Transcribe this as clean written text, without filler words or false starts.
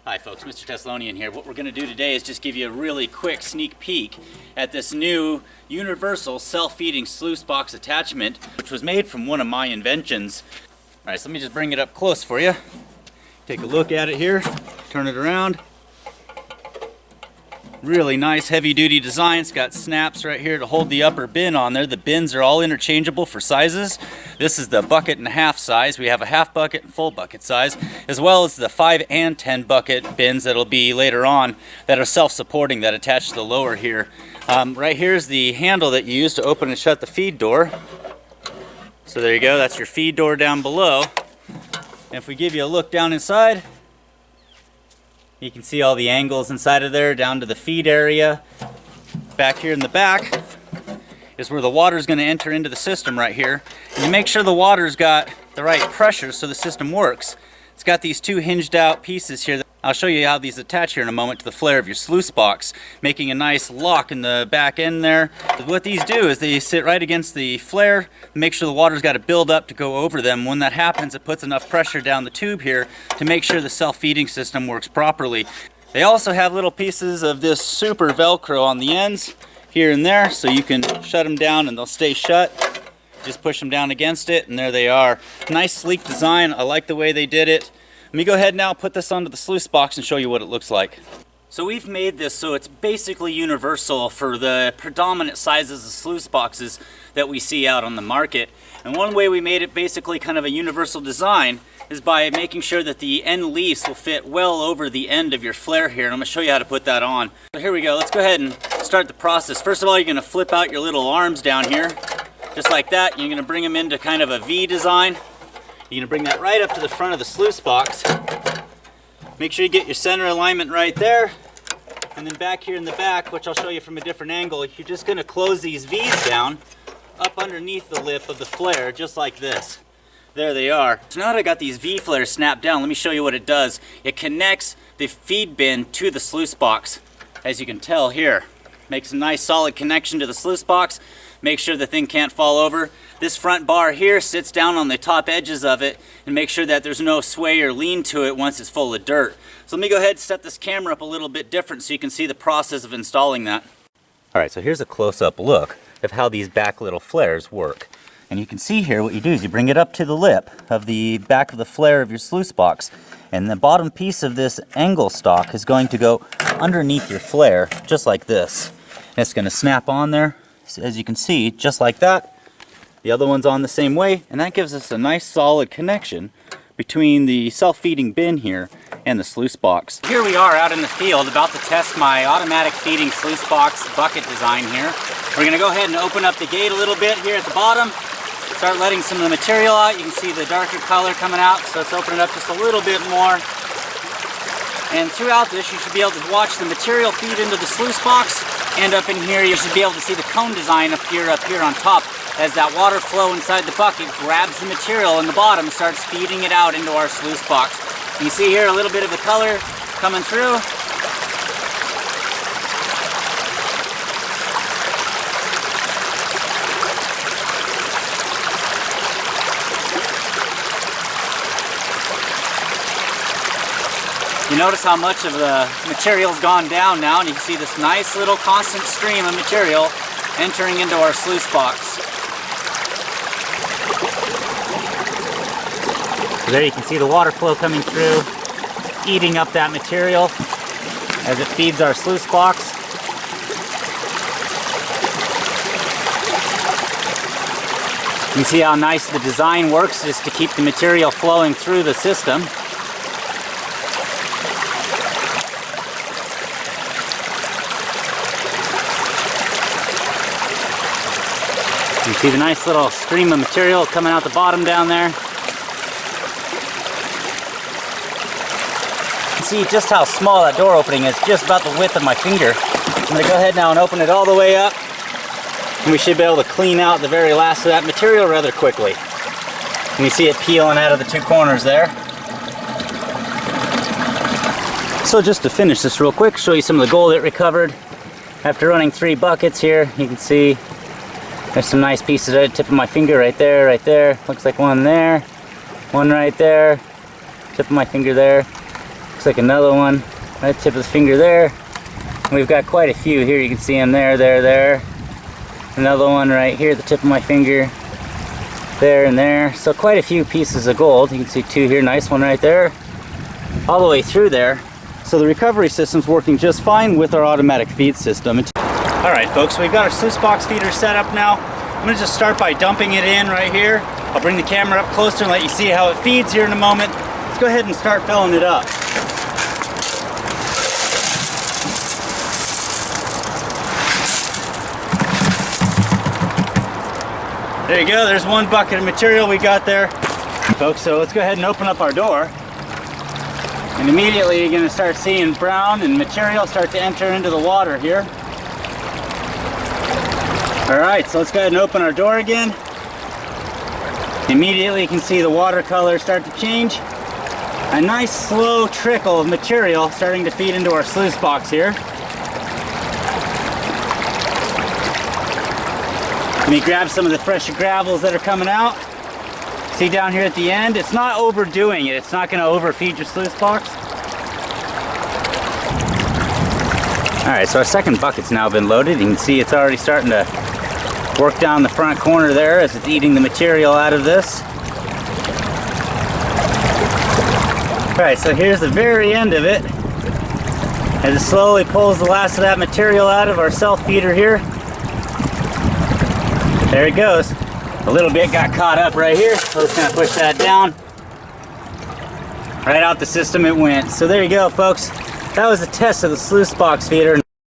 Hi folks, Mr. Thessalonian here. What we're going to do today is just give you a really quick sneak peek at this new universal self-feeding sluice box attachment, which was made from one of my inventions. Alright, so let me just bring it up close for you. Take a look at it here, turn it around. Really nice heavy-duty design. It's got snaps right here to hold the upper bin on there. The bins are all interchangeable for sizes. This is the bucket and a half size. We have a half bucket and full bucket size, as well as the 5 and 10 bucket bins that'll be later on that are self-supporting that attach to the lower here. Right here is the handle that you use to open and shut the feed door. So there you go, that's your feed door down below. And if we give you a look down inside, you can see all the angles inside of there down to the feed area. Back here in the back is where the water is going to enter into the system right here. And you make sure the water's got the right pressure so the system works. It's got these two hinged out pieces here. I'll show you how these attach here in a moment to the flare of your sluice box, making a nice lock in the back end there. But what these do is they sit right against the flare, make sure the water's got to build up to go over them. When that happens, it puts enough pressure down the tube here to make sure the self-feeding system works properly. They also have little pieces of this super Velcro on the ends here and there, so you can shut them down and they'll stay shut. Just push them down against it and there they are. Nice sleek design. I like the way they did it. Let me go ahead now, put this onto the sluice box and show you what it looks like. So we've made this so it's basically universal for the predominant sizes of sluice boxes that we see out on the market. And one way we made it basically kind of a universal design is by making sure that the end leaves will fit well over the end of your flare here. And I'm going to show you how to put that on. So here we go. Let's go ahead and start the process. First of all, you're going to flip out your little arms down here. Just like that. You're going to bring them into kind of a V design. You're going to bring that right up to the front of the sluice box. Make sure you get your center alignment right there. And then back here in the back, which I'll show you from a different angle, you're just going to close these V's down up underneath the lip of the flare, just like this. There they are. So now that I got these V flares snapped down, let me show you what it does. It connects the feed bin to the sluice box, as you can tell here. Makes a nice solid connection to the sluice box. Make sure the thing can't fall over. This front bar here sits down on the top edges of it and make sure that there's no sway or lean to it once it's full of dirt. So let me go ahead and set this camera up a little bit different so you can see the process of installing that. Alright, so here's a close-up look of how these back little flares work. And you can see here what you do is you bring it up to the lip of the back of the flare of your sluice box, and the bottom piece of this angle stock is going to go underneath your flare, just like this. And it's going to snap on there, as you can see, just like that. The other one's on the same way, and that gives us a nice solid connection between the self-feeding bin here and the sluice box. Here we are out in the field about to test my automatic feeding sluice box bucket design here. We're going to go ahead and open up the gate a little bit here at the bottom. Start letting some of the material out. You can see the darker color coming out, so let's open it up just a little bit more. And throughout this, you should be able to watch the material feed into the sluice box. And up in here, you should be able to see the cone design up here on top. As that water flow inside the bucket grabs the material in the bottom, starts feeding it out into our sluice box. You can see here a little bit of the color coming through. You notice how much of the material's gone down now, and you can see this nice little constant stream of material entering into our sluice box. So there you can see the water flow coming through, eating up that material as it feeds our sluice box. You see how nice the design works just to keep the material flowing through the system. You see the nice little stream of material coming out the bottom down there. You can see just how small that door opening is, just about the width of my finger. I'm going to go ahead now and open it all the way up. And we should be able to clean out the very last of that material rather quickly. And you see it peeling out of the two corners there. So just to finish this real quick, show you some of the gold it recovered. After running 3 buckets here, you can see there's some nice pieces at the tip of my finger right there, right there. Looks like one there, one right there, tip of my finger there. Looks like another one, right tip of the finger there. And we've got quite a few here. You can see them there, there. Another one right here at the tip of my finger. There and there. So quite a few pieces of gold. You can see two here, nice one right there. All the way through there. So the recovery system's working just fine with our automatic feed system. Alright folks, so we've got our sluice box feeder set up now. I'm going to just start by dumping it in right here. I'll bring the camera up closer and let you see how it feeds here in a moment. Let's go ahead and start filling it up. There you go, there's one bucket of material we got there. Folks, so let's go ahead and open up our door. And immediately you're going to start seeing brown and material start to enter into the water here. Alright, so let's go ahead and open our door again. Immediately you can see the watercolor start to change. A nice slow trickle of material starting to feed into our sluice box here. Let me grab some of the fresh gravels that are coming out. See down here at the end, it's not overdoing it. It's not going to overfeed your sluice box. Alright, so our second bucket's now been loaded. You can see it's already starting to work down the front corner there as it's eating the material out of this. Alright, so here's the very end of it. As it slowly pulls the last of that material out of our self feeder here. There it goes. A little bit got caught up right here. So let's kind of push that down. Right out the system it went. So there you go, folks. That was a test of the sluice box feeder.